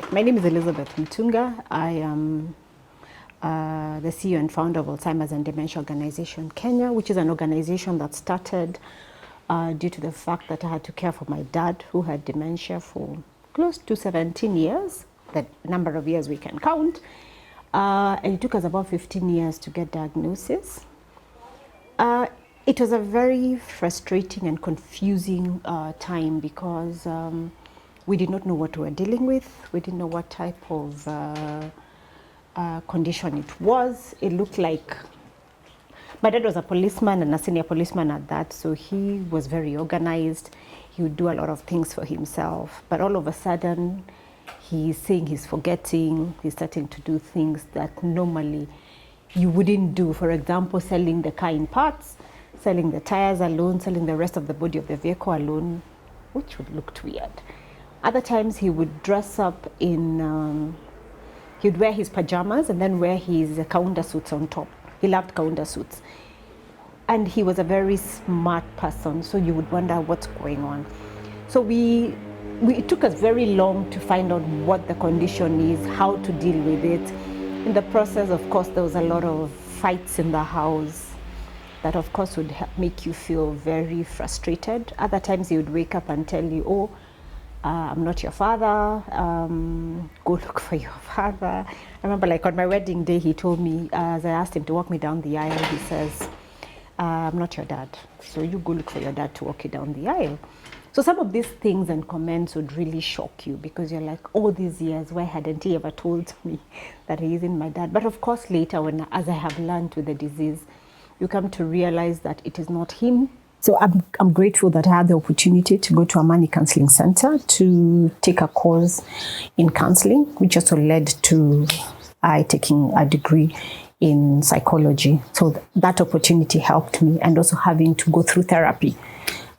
My name is Elizabeth Mutunga. I am the CEO and founder of Alzheimer's and Dementia Organization Kenya, which is an organization that started due to the fact that I had to care for my dad, who had dementia for close to 17 years, the number of years we can count. And it took us about 15 years to get diagnosis. It was a very frustrating and confusing time because we did not know what we were dealing with. We didn't know what type of condition it was. It looked like my dad was a policeman and a senior policeman at that, so he was very organized. He would do a lot of things for himself, but all of a sudden he's saying he's forgetting. He's starting to do things that normally you wouldn't do. For example, selling the car in parts, selling the tires alone, selling the rest of the body of the vehicle alone, which would look weird. Other times he would dress up in, he'd wear his pajamas and then wear his counter suits on top. He loved counter suits. And he was a very smart person, so you would wonder what's going on. So it took us very long to find out what the condition is, how to deal with it. In the process, of course, there was a lot of fights in the house that, of course, would make you feel very frustrated. Other times he would wake up and tell you, oh, I'm not your father, go look for your father. I remember, like, on my wedding day, he told me, as I asked him to walk me down the aisle, he says, I'm not your dad, so you go look for your dad to walk you down the aisle. So some of these things and comments would really shock you because you're like, all these years, why hadn't he ever told me that he isn't my dad? But of course, later, as I have learned with the disease, you come to realize that it is not him. So I'm grateful that I had the opportunity to go to a money counseling center to take a course in counseling, which also led to I taking a degree in psychology. So that opportunity helped me, and also having to go through therapy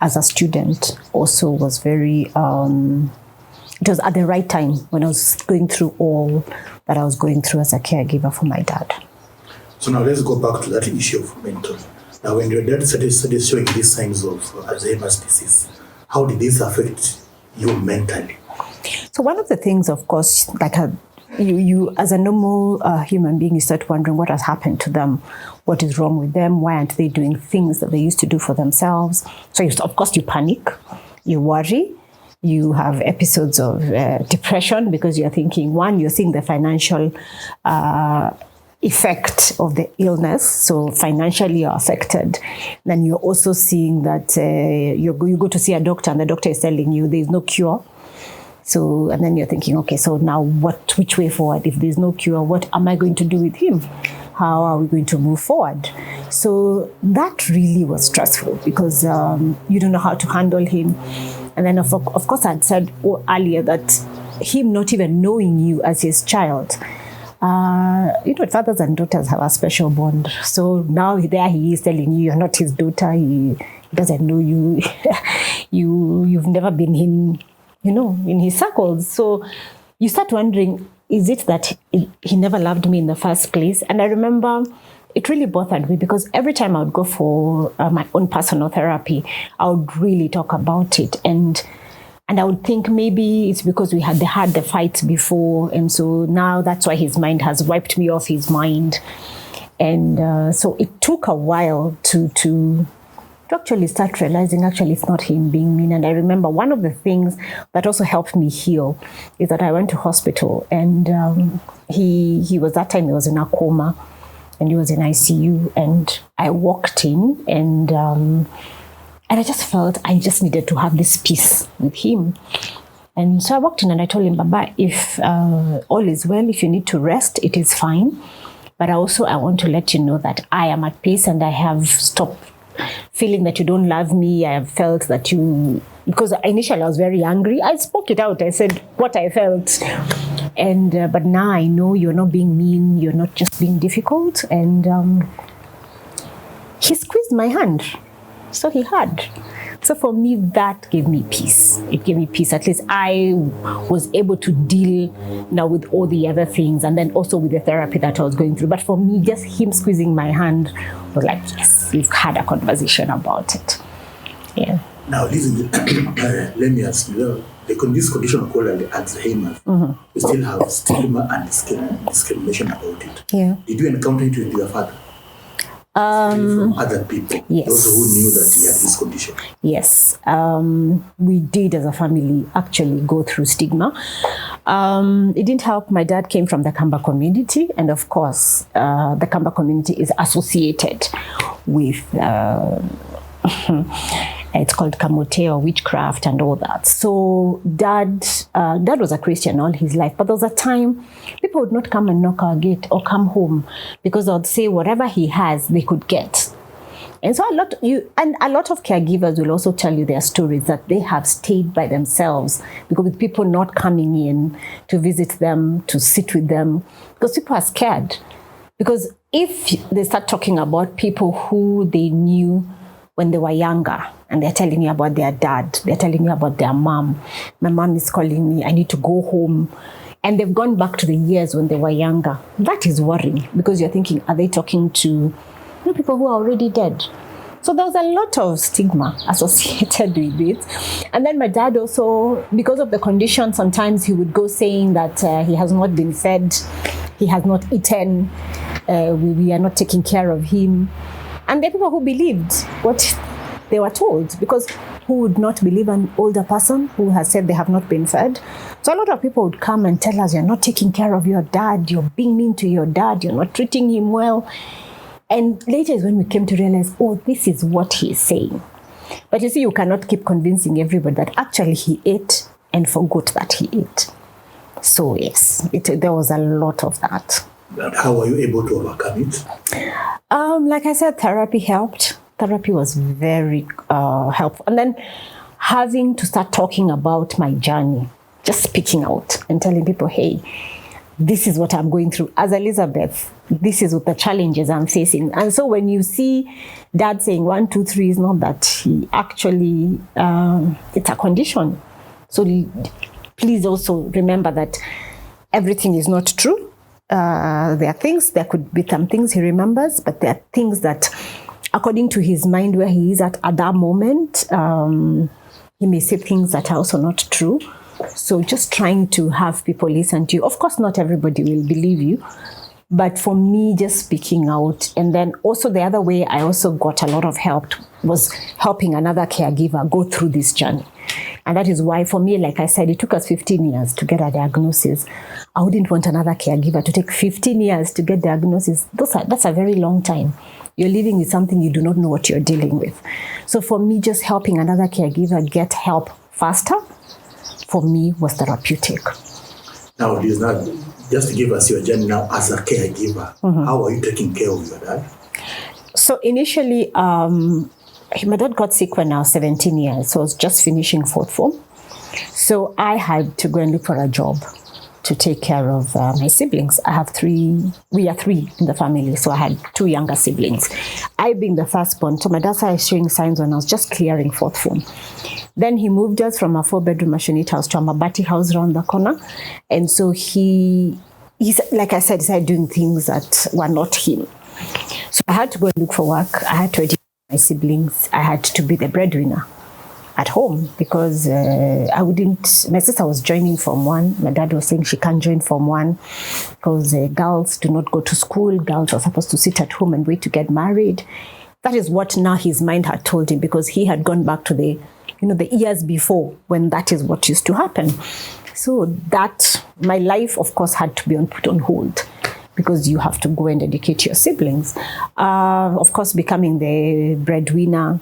as a student also was very, it was at the right time when I was going through all that I was going through as a caregiver for my dad. So now let's go back to that issue of mental. Now, when your dad started showing these signs of Alzheimer's disease, how did this affect you mentally? So one of the things, of course, like you as a normal human being, you start wondering what has happened to them, what is wrong with them, why aren't they doing things that they used to do for themselves? So of course you panic, you worry, you have episodes of depression because you're thinking, one, you're seeing the financial effect of the illness, so financially you're affected. Then you're also seeing that you go to see a doctor and the doctor is telling you there's no cure. So, and then you're thinking, okay, so now which way forward? If there's no cure, what am I going to do with him? How are we going to move forward? So that really was stressful because you don't know how to handle him. And then of course I'd said earlier that him not even knowing you as his child, fathers and daughters have a special bond. So now there he is telling you you're not his daughter. He doesn't know you. You've never been in his circles. So you start wondering, is it that he never loved me in the first place? And I remember it really bothered me because every time I would go for my own personal therapy, I would really talk about it. And I would think maybe it's because we had the fights before. And so now that's why his mind has wiped me off his mind. And so it took a while to actually start realizing actually it's not him being mean. And I remember one of the things that also helped me heal is that I went to hospital and he was in a coma and he was in ICU, and I walked in and I just felt I just needed to have this peace with him. And so I walked in and I told him, Baba, if all is well, if you need to rest, it is fine. But I want to let you know that I am at peace and I have stopped feeling that you don't love me. I have felt that because initially I was very angry. I spoke it out. I said what I felt. And but now I know you're not being mean. You're not just being difficult. And he squeezed my hand. So he had. So for me, that gave me peace. It gave me peace. At least I was able to deal now with all the other things and then also with the therapy that I was going through. But for me, just him squeezing my hand was like, yes, we've had a conversation about it. Yeah. Now, listen, let me ask you, this condition called Alzheimer's, we still have stigma and discrimination about it. Yeah. Did you encounter it with your father? From other people, yes. Those who knew that he had this condition? Yes, we did as a family actually go through stigma. It didn't help. My dad came from the Kamba community, and of course, the Kamba community is associated with it's called kamote or witchcraft and all that. So dad was a Christian all his life, but there was a time people would not come and knock our gate or come home because I'd say whatever he has, they could get. And so a lot of caregivers will also tell you their stories that they have stayed by themselves because with people not coming in to visit them, to sit with them, because people are scared. Because if they start talking about people who they knew when they were younger, and they're telling you about their dad, they're telling you about their mom. My mom is calling me, I need to go home. And they've gone back to the years when they were younger. That is worrying because you're thinking, are they talking to people who are already dead? So there was a lot of stigma associated with it. And then my dad also, because of the condition, sometimes he would go saying that he has not been fed, he has not eaten, we are not taking care of him. And there are people who believed what they were told, because who would not believe an older person who has said they have not been fed? So a lot of people would come and tell us, you're not taking care of your dad, you're being mean to your dad, you're not treating him well. And later is when we came to realize, oh, this is what he is saying. But you see, you cannot keep convincing everybody that actually he ate and forgot that he ate. So yes, there was a lot of that. And how were you able to overcome it? Like I said, therapy helped. Therapy was very helpful. And then having to start talking about my journey, just speaking out and telling people, hey, this is what I'm going through. As Elizabeth, this is what the challenges I'm facing. And so when you see dad saying 1, 2, 3, is not that he actually, it's a condition. So please also remember that everything is not true. There could be some things he remembers, but there are things that, according to his mind, where he is at that moment, he may say things that are also not true. So just trying to have people listen to you. Of course, not everybody will believe you, but for me, just speaking out. And then also the other way I also got a lot of help was helping another caregiver go through this journey. And that is why, for me, like I said, it took us 15 years to get a diagnosis. I wouldn't want another caregiver to take 15 years to get diagnosis. That's a very long time. You're living with something you do not know what you're dealing with. So for me, just helping another caregiver get help faster, for me, was therapeutic. Now, just to give us your journey now as a caregiver, how are you taking care of your dad? So initially, my dad got sick when I was 17 years, so I was just finishing 4th form. So I had to go and look for a job to take care of my siblings. We are 3 in the family, so I had 2 younger siblings. I being the firstborn, so my dad started showing signs when I was just clearing 4th form. Then he moved us from a 4-bedroom machonette house to a mabati house around the corner. And so he's, like I said, he started doing things that were not him. So I had to go and look for work. I had to educate my siblings. I had to be the breadwinner at home because my sister was joining Form 1. My dad was saying she can't join Form 1 because girls do not go to school. Girls are supposed to sit at home and wait to get married. That is what now his mind had told him, because he had gone back to the years before when that is what used to happen. So that, my life, of course, had to be put on hold because you have to go and educate your siblings. Of course, becoming the breadwinner.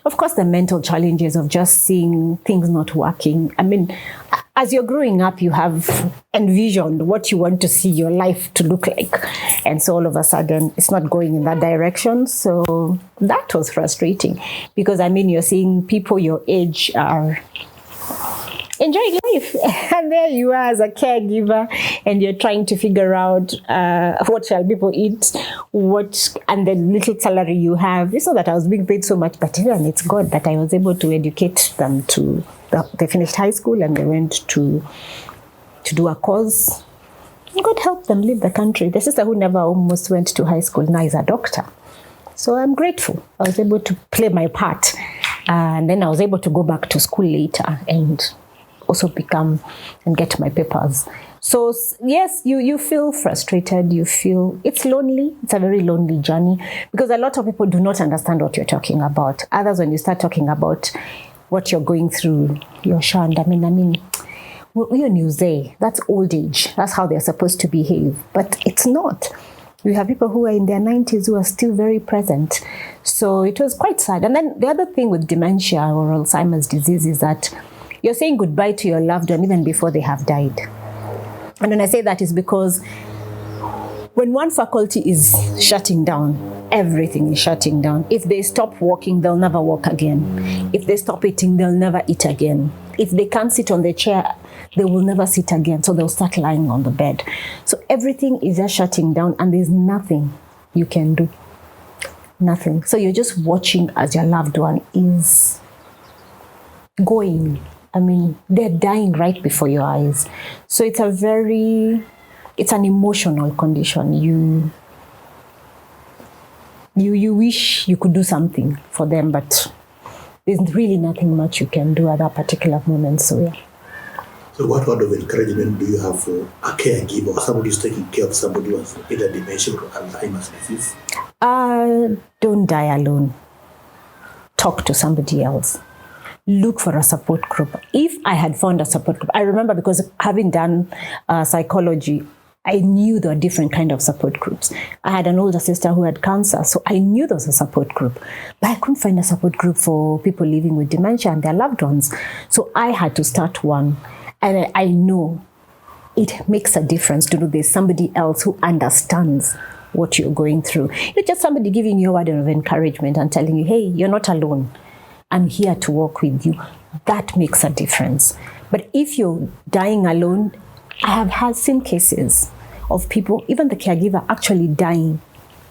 Of course, the mental challenges of just seeing things not working. I mean, as you're growing up, you have envisioned what you want to see your life to look like. And so all of a sudden, it's not going in that direction. So that was frustrating because, I mean, you're seeing people your age are enjoying life. And there you are as a caregiver and you're trying to figure out what shall people eat, and the little salary you have. It's not that I was being paid so much, but even it's God that I was able to educate them to, they finished high school and they went to do a course. God helped them leave the country. The sister who never almost went to high school now is a doctor. So I'm grateful. I was able to play my part. And then I was able to go back to school later and also become and get my papers. So yes, you feel frustrated, you feel it's lonely. It's a very lonely journey because a lot of people do not understand what you're talking about. Others, when you start talking about what you're going through, you're shunned. I mean, we're new day. That's old age. That's how they're supposed to behave. But it's not. We have people who are in their 90s who are still very present. So it was quite sad. And then the other thing with dementia or Alzheimer's disease is that you're saying goodbye to your loved one even before they have died. And when I say that is because when one faculty is shutting down, everything is shutting down. If they stop walking, they'll never walk again. If they stop eating, they'll never eat again. If they can't sit on the chair, they will never sit again. So they'll start lying on the bed. So everything is just shutting down and there's nothing you can do. Nothing. So you're just watching as your loved one is going. I mean, they're dying right before your eyes. So it's an emotional condition. You wish you could do something for them, but there's really nothing much you can do at that particular moment. So yeah. So what word of encouragement do you have for a caregiver or somebody who's taking care of somebody who has either dementia or Alzheimer's disease? Don't die alone. Talk to somebody else. Look for a support group. If I had found a support group, I remember because having done psychology, I knew there were different kind of support groups. I had an older sister who had cancer, so I knew there was a support group. But I couldn't find a support group for people living with dementia and their loved ones. So I had to start one. And I know it makes a difference to know there's somebody else who understands what you're going through. It's just somebody giving you a word of encouragement and telling you, hey, you're not alone. I'm here to work with you. That makes a difference. But if you're dying alone, I have seen cases of people, even the caregiver, actually dying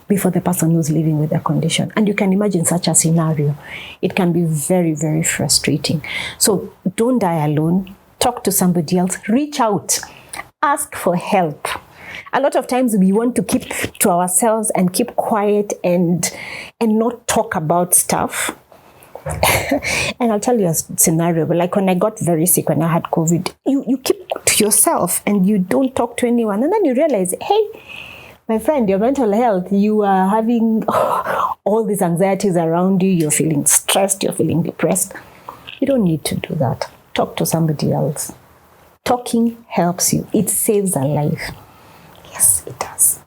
before the person who's living with their condition. And you can imagine such a scenario. It can be very, very frustrating. So don't die alone. Talk to somebody else. Reach out. Ask for help. A lot of times we want to keep to ourselves and keep quiet and not talk about stuff. And I'll tell you a scenario, but like when I got very sick, when I had COVID, you keep to yourself and you don't talk to anyone. And then you realize, hey, my friend, your mental health, you are having all these anxieties around you. You're feeling stressed. You're feeling depressed. You don't need to do that. Talk to somebody else. Talking helps you. It saves a life. Yes, it does.